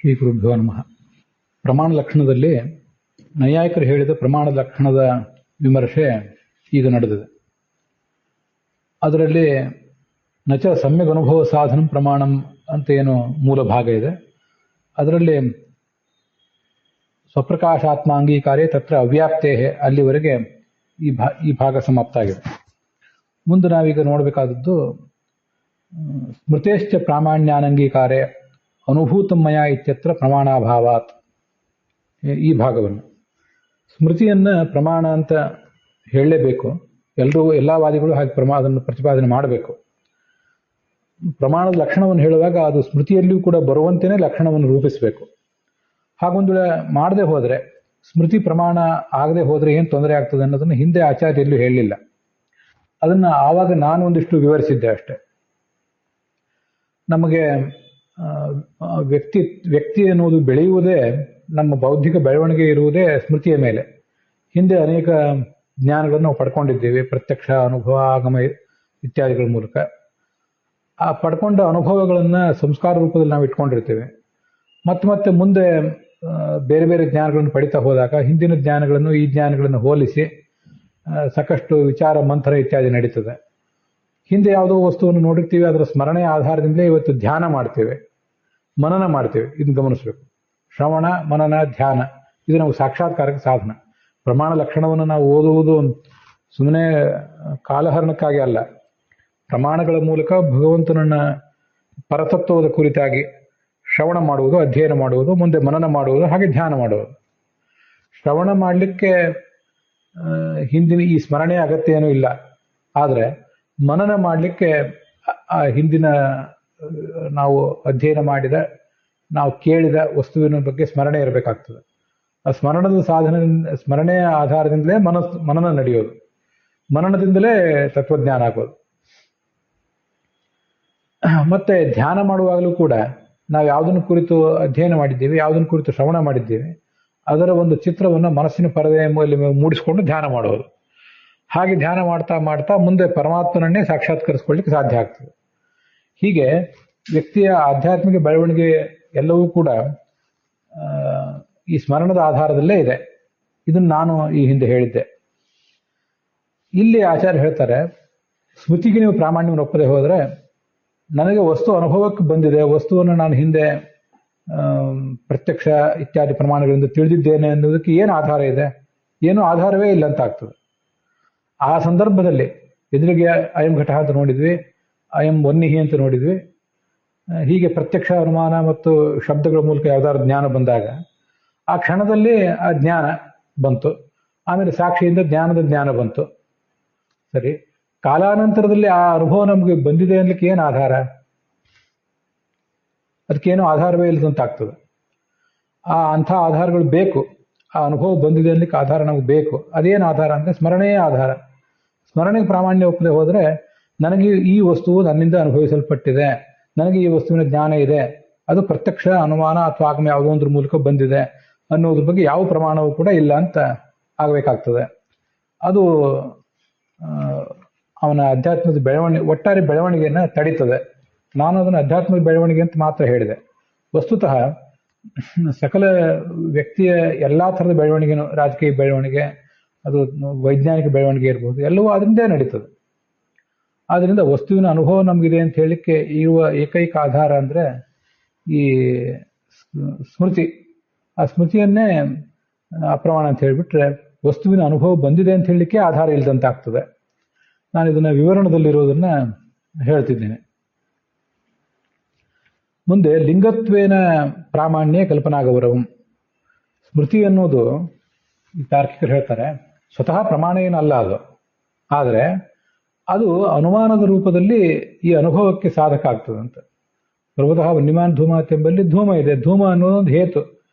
ಶ್ರೀ ಗುರುಭ್ಯೋ ನಮಃ. ಪ್ರಮಾಣ ಲಕ್ಷಣದಲ್ಲಿ ನೈಯಾಯಿಕರು ಹೇಳಿದ ಪ್ರಮಾಣ ಲಕ್ಷಣದ ವಿಮರ್ಶೆ ಈಗ ನಡೆದಿದೆ. ಅದರಲ್ಲಿ ನಚ ಸಮ್ಯಕ್ ಅನುಭವ ಸಾಧನಂ ಪ್ರಮಾಣಂ ಅಂತ ಏನು ಮೂಲ ಭಾಗ ಇದೆ, ಅದರಲ್ಲಿ ಸ್ವಪ್ರಕಾಶಾತ್ಮ ಅಂಗೀಕಾರೇ ತತ್ರ ಅವ್ಯಾಪ್ತೇ ಅಲ್ಲಿವರೆಗೆ ಈ ಭಾಗ ಸಮಾಪ್ತ ಆಗಿದೆ. ಮುಂದೆ ನಾವೀಗ ನೋಡಬೇಕಾದದ್ದು ಸ್ಮೃತೇಶ್ಚ ಪ್ರಾಮಾಣ್ಯಾನಂಗೀಕಾರೇ ಅನುಭೂತಮಯ ಇತ್ಯತ್ರ ಪ್ರಮಾಣಾಭಾವಾತ್, ಈ ಭಾಗವನ್ನು. ಸ್ಮೃತಿಯನ್ನು ಪ್ರಮಾಣ ಅಂತ ಹೇಳಲೇಬೇಕು, ಎಲ್ಲ ವಾದಿಗಳು ಹಾಗೆ ಅದನ್ನು ಪ್ರತಿಪಾದನೆ ಮಾಡಬೇಕು. ಪ್ರಮಾಣದ ಲಕ್ಷಣವನ್ನು ಹೇಳುವಾಗ ಅದು ಸ್ಮೃತಿಯಲ್ಲಿಯೂ ಕೂಡ ಬರುವಂತೆಯೇ ಲಕ್ಷಣವನ್ನು ರೂಪಿಸಬೇಕು. ಹಾಗೊಂದು ಮಾಡದೆ ಹೋದರೆ, ಸ್ಮೃತಿ ಪ್ರಮಾಣ ಆಗದೆ ಹೋದರೆ ಏನು ತೊಂದರೆ ಆಗ್ತದೆ ಅನ್ನೋದನ್ನು ಹಿಂದೆ ಆಚಾರ್ಯಲ್ಲೂ ಹೇಳಲಿಲ್ಲ. ಅದನ್ನು ಆವಾಗ ನಾನು ಒಂದಿಷ್ಟು ವಿವರಿಸಿದ್ದೆ ಅಷ್ಟೆ. ನಮಗೆ ವ್ಯಕ್ತಿ ಅನ್ನೋದು ಬೆಳೆಯುವುದೇ, ನಮ್ಮ ಬೌದ್ಧಿಕ ಬೆಳವಣಿಗೆ ಇರುವುದೇ ಸ್ಮೃತಿಯ ಮೇಲೆ. ಹಿಂದೆ ಅನೇಕ ಜ್ಞಾನಗಳನ್ನು ನಾವು ಪಡ್ಕೊಂಡಿದ್ದೇವೆ, ಪ್ರತ್ಯಕ್ಷ ಅನುಭವ ಆಗಮ ಇತ್ಯಾದಿಗಳ ಮೂಲಕ. ಆ ಪಡ್ಕೊಂಡ ಅನುಭವಗಳನ್ನು ಸಂಸ್ಕಾರ ರೂಪದಲ್ಲಿ ನಾವು ಇಟ್ಕೊಂಡಿರ್ತೇವೆ. ಮತ್ತೆ ಮುಂದೆ ಬೇರೆ ಬೇರೆ ಜ್ಞಾನಗಳನ್ನು ಪಡಿತಾ ಹೋದಾಗ ಹಿಂದಿನ ಜ್ಞಾನಗಳನ್ನು ಈ ಜ್ಞಾನಗಳನ್ನು ಹೋಲಿಸಿ ಸಾಕಷ್ಟು ವಿಚಾರ ಮಂಥನ ಇತ್ಯಾದಿ ನಡೀತದೆ. ಹಿಂದೆ ಯಾವುದೋ ವಸ್ತುವನ್ನು ನೋಡಿರ್ತೀವಿ, ಅದರ ಸ್ಮರಣೆಯ ಆಧಾರದಿಂದಲೇ ಇವತ್ತು ಧ್ಯಾನ ಮಾಡ್ತೇವೆ, ಮನನ ಮಾಡ್ತೇವೆ. ಇದನ್ನು ಗಮನಿಸಬೇಕು. ಶ್ರವಣ, ಮನನ, ಧ್ಯಾನ ಇದು ನಾವು ಸಾಕ್ಷಾತ್ಕಾರಕ್ಕೆ ಸಾಧನ. ಪ್ರಮಾಣ ಲಕ್ಷಣವನ್ನು ನಾವು ಓದುವುದು ಸುಮ್ಮನೆ ಕಾಲಹರಣಕ್ಕಾಗಿ ಅಲ್ಲ, ಪ್ರಮಾಣಗಳ ಮೂಲಕ ಭಗವಂತನನ್ನ ಪರತತ್ವದ ಕುರಿತಾಗಿ ಶ್ರವಣ ಮಾಡುವುದು, ಅಧ್ಯಯನ ಮಾಡುವುದು, ಮುಂದೆ ಮನನ ಮಾಡುವುದು, ಹಾಗೆ ಧ್ಯಾನ ಮಾಡುವುದು. ಶ್ರವಣ ಮಾಡಲಿಕ್ಕೆ ಹಿಂದಿನ ಈ ಸ್ಮರಣೆಯ ಅಗತ್ಯ ಏನೂ ಇಲ್ಲ. ಆದರೆ ಮನನ ಮಾಡಲಿಕ್ಕೆ ಆ ಹಿಂದಿನ ನಾವು ಅಧ್ಯಯನ ಮಾಡಿದ, ನಾವು ಕೇಳಿದ ವಸ್ತುವಿನ ಬಗ್ಗೆ ಸ್ಮರಣೆ ಇರಬೇಕಾಗ್ತದೆ. ಆ ಸ್ಮರಣೆಯ ಆಧಾರದಿಂದಲೇ ಮನನ ನಡೆಯೋದು, ಮನನದಿಂದಲೇ ತತ್ವಜ್ಞಾನ ಆಗೋದು. ಮತ್ತೆ ಧ್ಯಾನ ಮಾಡುವಾಗಲೂ ಕೂಡ ನಾವು ಯಾವುದನ್ನು ಕುರಿತು ಅಧ್ಯಯನ ಮಾಡಿದ್ದೀವಿ, ಯಾವುದನ್ನು ಕುರಿತು ಶ್ರವಣ ಮಾಡಿದ್ದೀವಿ, ಅದರ ಒಂದು ಚಿತ್ರವನ್ನು ಮನಸ್ಸಿನ ಪರದೆಯ ಮೇಲೆ ಮೂಡಿಸಿಕೊಂಡು ಧ್ಯಾನ ಮಾಡೋದು. ಹಾಗೆ ಧ್ಯಾನ ಮಾಡ್ತಾ ಮುಂದೆ ಪರಮಾತ್ಮನನ್ನೇ ಸಾಕ್ಷಾತ್ಕರಿಸ್ಕೊಳ್ಳಿಕ್ಕೆ ಸಾಧ್ಯ ಆಗ್ತದೆ. ಹೀಗೆ ವ್ಯಕ್ತಿಯ ಆಧ್ಯಾತ್ಮಿಕ ಬೆಳವಣಿಗೆ ಎಲ್ಲವೂ ಕೂಡ ಈ ಸ್ಮರಣದ ಆಧಾರದಲ್ಲೇ ಇದೆ. ಇದನ್ನು ನಾನು ಈ ಹಿಂದೆ ಹೇಳಿದ್ದೆ. ಇಲ್ಲಿ ಆಚಾರ್ಯ ಹೇಳ್ತಾರೆ, ಸ್ಮೃತಿಗೆ ನೀವು ಪ್ರಾಮಾಣ್ಯವನ್ನು ಒಪ್ಪದೆ ಹೋದರೆ, ನನಗೆ ವಸ್ತು ಅನುಭವಕ್ಕೆ ಬಂದಿದೆ, ವಸ್ತುವನ್ನು ನಾನು ಹಿಂದೆ ಪ್ರತ್ಯಕ್ಷ ಇತ್ಯಾದಿ ಪ್ರಮಾಣಗಳಿಂದ ತಿಳಿದಿದ್ದೇನೆ ಅನ್ನೋದಕ್ಕೆ ಏನು ಆಧಾರ ಇದೆ? ಏನೂ ಆಧಾರವೇ ಇಲ್ಲ ಅಂತ ಆಗ್ತದೆ. ಆ ಸಂದರ್ಭದಲ್ಲಿ ಎದುರಿಗೆ ಅಯಂ ಘಟ ಅಂತ ನೋಡಿದ್ವಿ, ಅಯಂ ವನ್ನಿಹಿ ಅಂತ ನೋಡಿದ್ವಿ. ಹೀಗೆ ಪ್ರತ್ಯಕ್ಷ ಅನುಮಾನ ಮತ್ತು ಶಬ್ದಗಳ ಮೂಲಕ ಯಾವ್ದಾದ್ರು ಜ್ಞಾನ ಬಂದಾಗ ಆ ಕ್ಷಣದಲ್ಲಿ ಆ ಜ್ಞಾನ ಬಂತು. ಆಮೇಲೆ ಸಾಕ್ಷಿಯಿಂದ ಜ್ಞಾನದ ಜ್ಞಾನ ಬಂತು. ಸರಿ, ಕಾಲಾನಂತರದಲ್ಲಿ ಆ ಅನುಭವ ನಮಗೆ ಬಂದಿದೆ ಅನ್ಲಿಕ್ಕೆ ಏನು ಆಧಾರ? ಅದಕ್ಕೇನು ಆಧಾರವೇ ಇಲ್ಲದಂತಾಗ್ತದೆ. ಅಂಥ ಆಧಾರಗಳು ಬೇಕು. ಆ ಅನುಭವ ಬಂದಿದೆ ಅನ್ಲಿಕ್ಕೆ ಆಧಾರ ನಮಗೆ ಬೇಕು. ಅದೇನು ಆಧಾರ ಅಂದರೆ ಸ್ಮರಣೆಯೇ ಆಧಾರ. ಸ್ಮರಣೆಗೆ ಪ್ರಾಮಾಣ್ಯ ಒಪ್ಪದೆ ಹೋದರೆ, ನನಗೆ ಈ ವಸ್ತುವು ನನ್ನಿಂದ ಅನುಭವಿಸಲ್ಪಟ್ಟಿದೆ, ನನಗೆ ಈ ವಸ್ತುವಿನ ಜ್ಞಾನ ಇದೆ, ಅದು ಪ್ರತ್ಯಕ್ಷ ಅನುಮಾನ ಅಥವಾ ಆಗಮ ಯಾವುದೋ ಒಂದ್ರ ಮೂಲಕ ಬಂದಿದೆ ಅನ್ನೋದ್ರ ಬಗ್ಗೆ ಯಾವ ಪ್ರಮಾಣವೂ ಕೂಡ ಇಲ್ಲ ಅಂತ ಆಗಬೇಕಾಗ್ತದೆ. ಅದು ಅವನ ಆಧ್ಯಾತ್ಮದ ಒಟ್ಟಾರೆ ಬೆಳವಣಿಗೆಯನ್ನು ತಡೀತದೆ. ನಾನು ಅದನ್ನು ಆಧ್ಯಾತ್ಮಿಕ ಬೆಳವಣಿಗೆ ಅಂತ ಮಾತ್ರ ಹೇಳಿದೆ. ವಸ್ತುತಃ ಸಕಲ ವ್ಯಕ್ತಿಯ ಎಲ್ಲ ಥರದ ಬೆಳವಣಿಗೆನೂ, ರಾಜಕೀಯ ಬೆಳವಣಿಗೆ, ಅದು ವೈಜ್ಞಾನಿಕ ಬೆಳವಣಿಗೆ ಇರ್ಬೋದು, ಎಲ್ಲವೂ ಅದರಿಂದೇ ನಡೀತದೆ. ಆದ್ದರಿಂದ ವಸ್ತುವಿನ ಅನುಭವ ನಮಗಿದೆ ಅಂತ ಹೇಳಲಿಕ್ಕೆ ಇರುವ ಏಕೈಕ ಆಧಾರ ಅಂದರೆ ಈ ಸ್ಮೃತಿ. ಆ ಸ್ಮೃತಿಯನ್ನೇ ಅಪ್ರಮಾಣ ಅಂತ ಹೇಳಿಬಿಟ್ರೆ ವಸ್ತುವಿನ ಅನುಭವ ಬಂದಿದೆ ಅಂತ ಹೇಳಲಿಕ್ಕೆ ಆಧಾರ ಇಲ್ಲದಂತಾಗ್ತದೆ. ನಾನು ಇದನ್ನು ವಿವರಣದಲ್ಲಿರೋದನ್ನ ಹೇಳ್ತಿದ್ದೇನೆ. ಮುಂದೆ ಲಿಂಗತ್ವೇನ ಪ್ರಾಮಾಣ್ಯ ಕಲ್ಪನಾಗೌರವಂ. ಸ್ಮೃತಿ ಅನ್ನೋದು ತಾರ್ಕಿಕರು ಹೇಳ್ತಾರೆ, ಸ್ವತಃ ಪ್ರಮಾಣ ಏನಲ್ಲ ಅದು. ಆದರೆ ಅದು ಅನುಮಾನದ ರೂಪದಲ್ಲಿ ಈ ಅನುಭವಕ್ಕೆ ಸಾಧಕ ಆಗ್ತದಂತೆ. ಸರ್ವತಃ ವನ್ಯಮಾನ್ ಧೂಮ ಎಂಬಲ್ಲಿ ಧೂಮ ಇದೆ. ಧೂಮ ಅನ್ನೋದೊಂದು ಹೇತು.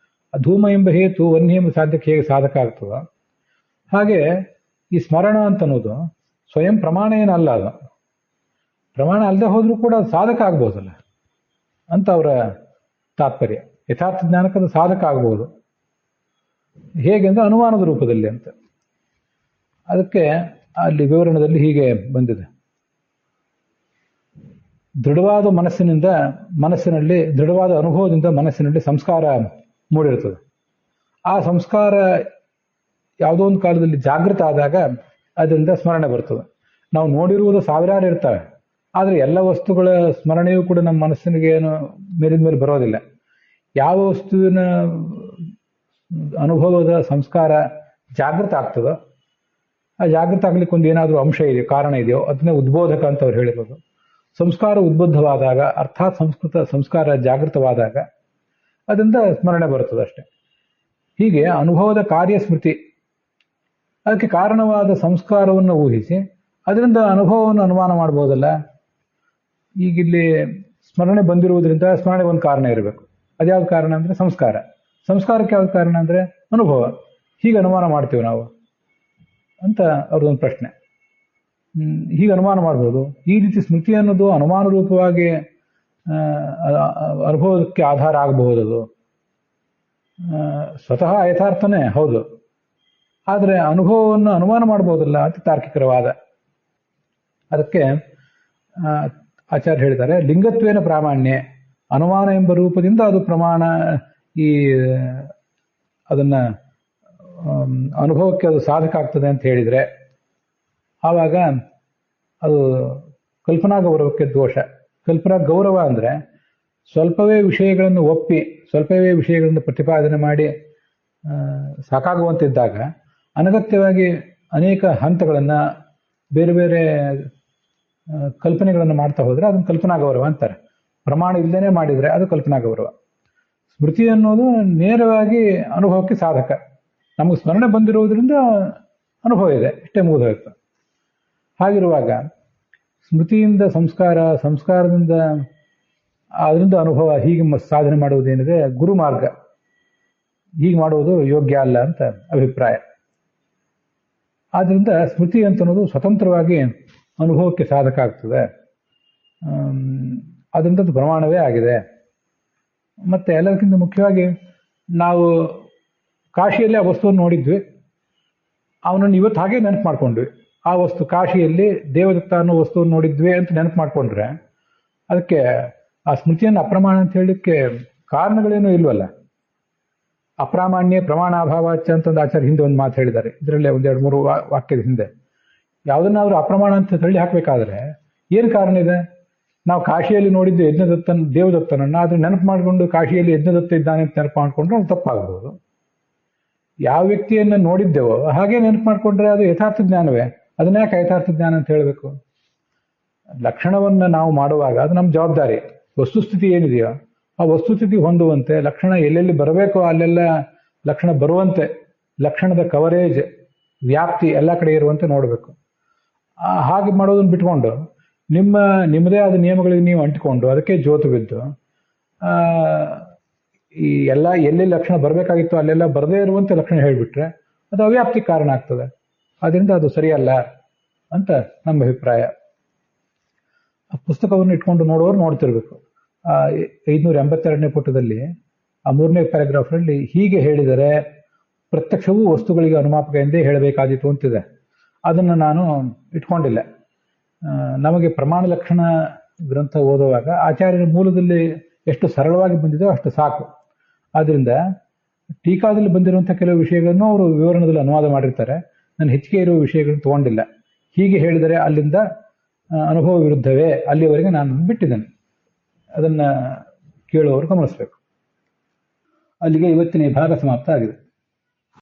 ಆ ಧೂಮ ಎಂಬ ಹೇತು ವನ್ಯ ಎಂಬ ಸಾಧ್ಯಕ್ಕೆ ಹೇಗೆ ಸಾಧಕ ಆಗ್ತದ, ಹಾಗೆ ಈ ಸ್ಮರಣ ಅಂತ ಅನ್ನೋದು ಸ್ವಯಂ ಪ್ರಮಾಣ ಏನಲ್ಲ. ಅದು ಪ್ರಮಾಣ ಅಲ್ಲದೆ ಹೋದ್ರೂ ಕೂಡ ಅದು ಸಾಧಕ ಆಗ್ಬೋದಲ್ಲ ಅಂತ ಅವರ ತಾತ್ಪರ್ಯ. ಯಥಾರ್ಥ ಜ್ಞಾನಕ್ಕೆ ಅದು ಸಾಧಕ ಆಗ್ಬೋದು. ಹೇಗೆ ಅಂದರೆ ಅನುಮಾನದ ರೂಪದಲ್ಲಿ ಅಂತ. ಅದಕ್ಕೆ ಅಲ್ಲಿ ವಿವರಣದಲ್ಲಿ ಹೀಗೆ ಬಂದಿದೆ. ದೃಢವಾದ ಮನಸ್ಸಿನಲ್ಲಿ ದೃಢವಾದ ಅನುಭವದಿಂದ ಮನಸ್ಸಿನಲ್ಲಿ ಸಂಸ್ಕಾರ ಮೂಡಿರ್ತದೆ. ಆ ಸಂಸ್ಕಾರ ಯಾವುದೋ ಒಂದು ಕಾಲದಲ್ಲಿ ಜಾಗೃತ ಆದಾಗ ಅದರಿಂದ ಸ್ಮರಣೆ ಬರ್ತದೆ. ನಾವು ನೋಡಿರುವುದು ಸಾವಿರಾರು ಇರ್ತವೆ, ಆದರೆ ಎಲ್ಲ ವಸ್ತುಗಳ ಸ್ಮರಣೆಯೂ ಕೂಡ ನಮ್ಮ ಮನಸ್ಸಿನಿಗೆ ಏನು ಮೇಲಿನ ಮೇಲೆ ಬರೋದಿಲ್ಲ. ಯಾವ ವಸ್ತುವಿನ ಅನುಭವದ ಸಂಸ್ಕಾರ ಜಾಗೃತ ಆಗ್ತದೋ, ಆ ಜಾಗೃತ ಆಗ್ಲಿಕ್ಕೆ ಒಂದು ಏನಾದರೂ ಅಂಶ ಇದೆಯೋ, ಕಾರಣ ಇದೆಯೋ, ಅದನ್ನೇ ಉದ್ಬೋಧಕ ಅಂತ ಅವ್ರು ಹೇಳಿರೋದು. ಸಂಸ್ಕಾರ ಉದ್ಬುದ್ಧವಾದಾಗ, ಅರ್ಥಾತ್ ಸಂಸ್ಕಾರ ಜಾಗೃತವಾದಾಗ ಅದರಿಂದ ಸ್ಮರಣೆ ಬರುತ್ತದೆ ಅಷ್ಟೆ. ಹೀಗೆ ಅನುಭವದ ಕಾರ್ಯ ಸ್ಮೃತಿ. ಅದಕ್ಕೆ ಕಾರಣವಾದ ಸಂಸ್ಕಾರವನ್ನು ಊಹಿಸಿ ಅದರಿಂದ ಅನುಭವವನ್ನು ಅನುಮಾನ ಮಾಡ್ಬೋದಲ್ಲ. ಈಗಿಲ್ಲಿ ಸ್ಮರಣೆ ಬಂದಿರುವುದರಿಂದ ಸ್ಮರಣೆ ಒಂದು ಕಾರಣ ಇರಬೇಕು. ಅದ್ಯಾವ್ದು ಕಾರಣ ಅಂದರೆ ಸಂಸ್ಕಾರ. ಸಂಸ್ಕಾರಕ್ಕೆ ಯಾವ್ದು ಕಾರಣ ಅಂದರೆ ಅನುಭವ. ಹೀಗೆ ಅನುಮಾನ ಮಾಡ್ತೀವಿ ನಾವು ಅಂತ ಅವ್ರದ್ದೊಂದು ಪ್ರಶ್ನೆ. ಹೀಗೆ ಅನುಮಾನ ಮಾಡ್ಬೋದು. ಈ ರೀತಿ ಸ್ಮೃತಿ ಅನ್ನೋದು ಅನುಮಾನ ರೂಪವಾಗಿ ಅನುಭವಕ್ಕೆ ಆಧಾರ ಆಗಬಹುದದು. ಸ್ವತಃ ಯಥಾರ್ಥನೇ ಹೌದು, ಆದರೆ ಅನುಭವವನ್ನು ಅನುಮಾನ ಮಾಡಬಹುದಲ್ಲ ಅಂತ ತಾರ್ಕಿಕರವಾದ. ಅದಕ್ಕೆ ಆಚಾರ್ಯ ಹೇಳಿದ್ದಾರೆ, ಲಿಂಗತ್ವೇನ ಪ್ರಾಮಾಣ್ಯ, ಅನುಮಾನ ಎಂಬ ರೂಪದಿಂದ ಅದು ಪ್ರಮಾಣ, ಈ ಅದನ್ನ ಅನುಭವಕ್ಕೆ ಅದು ಸಾಧಕ ಆಗ್ತದೆ ಅಂತ ಹೇಳಿದರೆ ಆವಾಗ ಅದು ಕಲ್ಪನಾ ಗೌರವಕ್ಕೆ ದೋಷ. ಕಲ್ಪನಾ ಗೌರವ ಅಂದರೆ ಸ್ವಲ್ಪವೇ ವಿಷಯಗಳನ್ನು ಒಪ್ಪಿ ಸ್ವಲ್ಪವೇ ವಿಷಯಗಳನ್ನು ಪ್ರತಿಪಾದನೆ ಮಾಡಿ ಸಾಕಾಗುವಂತಿದ್ದಾಗ ಅನಗತ್ಯವಾಗಿ ಅನೇಕ ಹಂತಗಳನ್ನು ಬೇರೆ ಬೇರೆ ಕಲ್ಪನೆಗಳನ್ನು ಮಾಡ್ತಾ ಹೋದರೆ ಅದನ್ನು ಕಲ್ಪನಾ ಗೌರವ ಅಂತಾರೆ. ಪ್ರಮಾಣ ಇಲ್ಲದೇ ಮಾಡಿದರೆ ಅದು ಕಲ್ಪನಾ ಗೌರವ. ಸ್ಮೃತಿ ಅನ್ನೋದು ನೇರವಾಗಿ ಅನುಭವಕ್ಕೆ ಸಾಧಕ. ನಮಗೆ ಸ್ಮರಣೆ ಬಂದಿರುವುದರಿಂದ ಅನುಭವ ಇದೆ, ಇಷ್ಟೇ ಮುಗಿದೋಯ್ತು. ಹಾಗಿರುವಾಗ ಸ್ಮೃತಿಯಿಂದ ಸಂಸ್ಕಾರ, ಸಂಸ್ಕಾರದಿಂದ ಅದರಿಂದ ಅನುಭವ, ಹೀಗೆ ಸಾಧನೆ ಮಾಡುವುದೇನಿದೆ ಗುರು ಮಾರ್ಗ. ಹೀಗೆ ಮಾಡುವುದು ಯೋಗ್ಯ ಅಲ್ಲ ಅಂತ ಅಭಿಪ್ರಾಯ. ಆದ್ದರಿಂದ ಸ್ಮೃತಿ ಅಂತನ್ನೋದು ಸ್ವತಂತ್ರವಾಗಿ ಅನುಭವಕ್ಕೆ ಸಾಧಕ ಆಗ್ತದೆ. ಅದರಿಂದ ಅದು ಪ್ರಮಾಣವೇ ಆಗಿದೆ. ಮತ್ತೆ ಎಲ್ಲದಕ್ಕಿಂತ ಮುಖ್ಯವಾಗಿ ನಾವು ಕಾಶಿಯಲ್ಲಿ ಆ ವಸ್ತುವನ್ನು ನೋಡಿದ್ವಿ, ಅವನನ್ನು ಇವತ್ತು ಹಾಗೆ ನೆನಪು ಮಾಡ್ಕೊಂಡ್ವಿ. ಆ ವಸ್ತು ಕಾಶಿಯಲ್ಲಿ ದೇವದತ್ತ ಅನ್ನೋ ವಸ್ತುವನ್ನು ನೋಡಿದ್ವಿ ಅಂತ ನೆನಪು ಮಾಡ್ಕೊಂಡ್ರೆ ಅದಕ್ಕೆ ಆ ಸ್ಮೃತಿಯನ್ನು ಅಪ್ರಮಾಣ ಅಂತ ಹೇಳಲಿಕ್ಕೆ ಕಾರಣಗಳೇನೂ ಇಲ್ವಲ್ಲ. ಅಪ್ರಾಮಾಣ್ಯ ಪ್ರಮಾಣಾಭಾವಾಚ ಅಂತಂದು ಆಚಾರ್ಯ ಹಿಂದೆ ಒಂದು ಮಾತು ಹೇಳಿದ್ದಾರೆ. ಇದರಲ್ಲೇ ಒಂದೆರಡು ಮೂರು ವಾಕ್ಯದ ಹಿಂದೆ ಯಾವುದನ್ನಾದ್ರೂ ಅಪ್ರಮಾಣ ಅಂತ ತಳ್ಳಿ ಹಾಕಬೇಕಾದ್ರೆ ಏನು ಕಾರಣ ಇದೆ? ನಾವು ಕಾಶಿಯಲ್ಲಿ ನೋಡಿದ್ದು ದೇವದತ್ತನನ್ನು ಅದನ್ನ ನೆನಪು ಮಾಡಿಕೊಂಡು ಕಾಶಿಯಲ್ಲಿ ಯಜ್ಞದತ್ತ ಇದ್ದಾನೆ ಅಂತ ನೆನಪು ಮಾಡಿಕೊಂಡ್ರೆ ಅದು ತಪ್ಪಾಗಬಹುದು. ಯಾವ ವ್ಯಕ್ತಿಯನ್ನು ನೋಡಿದ್ದೇವೋ ಹಾಗೆ ನೆನಪು ಮಾಡಿಕೊಂಡ್ರೆ ಅದು ಯಥಾರ್ಥ ಜ್ಞಾನವೇ. ಅದನ್ನ ಯಾಕೆ ಯಥಾರ್ಥ ಜ್ಞಾನ ಅಂತ ಹೇಳಬೇಕು? ಲಕ್ಷಣವನ್ನು ನಾವು ಮಾಡುವಾಗ ಅದು ನಮ್ಮ ಜವಾಬ್ದಾರಿ. ವಸ್ತುಸ್ಥಿತಿ ಏನಿದೆಯೋ ಆ ವಸ್ತುಸ್ಥಿತಿ ಹೊಂದುವಂತೆ ಲಕ್ಷಣ ಎಲ್ಲೆಲ್ಲಿ ಬರಬೇಕೋ ಅಲ್ಲೆಲ್ಲ ಲಕ್ಷಣ ಬರುವಂತೆ, ಲಕ್ಷಣದ ಕವರೇಜ್, ವ್ಯಾಪ್ತಿ ಎಲ್ಲ ಕಡೆ ಇರುವಂತೆ ನೋಡಬೇಕು. ಹಾಗೆ ಮಾಡೋದನ್ನು ಬಿಟ್ಕೊಂಡು ನಿಮ್ಮದೇ ಆದ ನಿಯಮಗಳಿಗೆ ನೀವು ಅಂಟಿಕೊಂಡು ಅದಕ್ಕೆ ಜೋತು ಬಿದ್ದು ಈ ಎಲ್ಲ ಎಲ್ಲಿ ಲಕ್ಷಣ ಬರಬೇಕಾಗಿತ್ತು ಅಲ್ಲೆಲ್ಲ ಬರದೇ ಇರುವಂತೆ ಲಕ್ಷಣ ಹೇಳಿಬಿಟ್ರೆ ಅದು ಅವ್ಯಾಪ್ತಿ ಕಾರಣ ಆಗ್ತದೆ. ಅದರಿಂದ ಅದು ಸರಿಯಲ್ಲ ಅಂತ ನಮ್ಮ ಅಭಿಪ್ರಾಯ. ಆ ಪುಸ್ತಕವನ್ನು ಇಟ್ಕೊಂಡು ನೋಡೋರು ನೋಡ್ತಿರ್ಬೇಕು. 582ನೇ ಪುಟದಲ್ಲಿ ಆ 3ನೇ ಪ್ಯಾರಾಗ್ರಾಫ್ನಲ್ಲಿ ಹೀಗೆ ಹೇಳಿದರೆ ಪ್ರತ್ಯಕ್ಷವೂ ವಸ್ತುಗಳಿಗೆ ಅನುಮಾಪಕ ಎಂದೇ ಹೇಳಬೇಕಾದೀತು ಅಂತಿದೆ. ಅದನ್ನು ನಾನು ಇಟ್ಕೊಂಡಿಲ್ಲ. ನಮಗೆ ಪ್ರಮಾಣ ಲಕ್ಷಣ ಗ್ರಂಥ ಓದುವಾಗ ಆಚಾರ್ಯರ ಮೂಲದಲ್ಲಿ ಎಷ್ಟು ಸರಳವಾಗಿ ಬಂದಿದೆಯೋ ಅಷ್ಟು ಸಾಕು. ಆದ್ದರಿಂದ ಟೀಕಾದಲ್ಲಿ ಬಂದಿರುವಂಥ ಕೆಲವು ವಿಷಯಗಳನ್ನು ಅವರು ವಿವರಣದಲ್ಲಿ ಅನುವಾದ ಮಾಡಿರ್ತಾರೆ. ನಾನು ಹೆಚ್ಚಿಗೆ ಇರುವ ವಿಷಯಗಳನ್ನು ತಗೊಂಡಿಲ್ಲ. ಹೀಗೆ ಹೇಳಿದರೆ ಅಲ್ಲಿಂದ ಅನುಭವ ವಿರುದ್ಧವೇ, ಅಲ್ಲಿವರೆಗೆ ನಾನು ಬಿಟ್ಟಿದ್ದೇನೆ. ಅದನ್ನು ಕೇಳುವವರು ಗಮನಿಸಬೇಕು. ಅಲ್ಲಿಗೆ ಇವತ್ತಿನ ಈ ಭಾಗ ಸಮಾಪ್ತ ಆಗಿದೆ.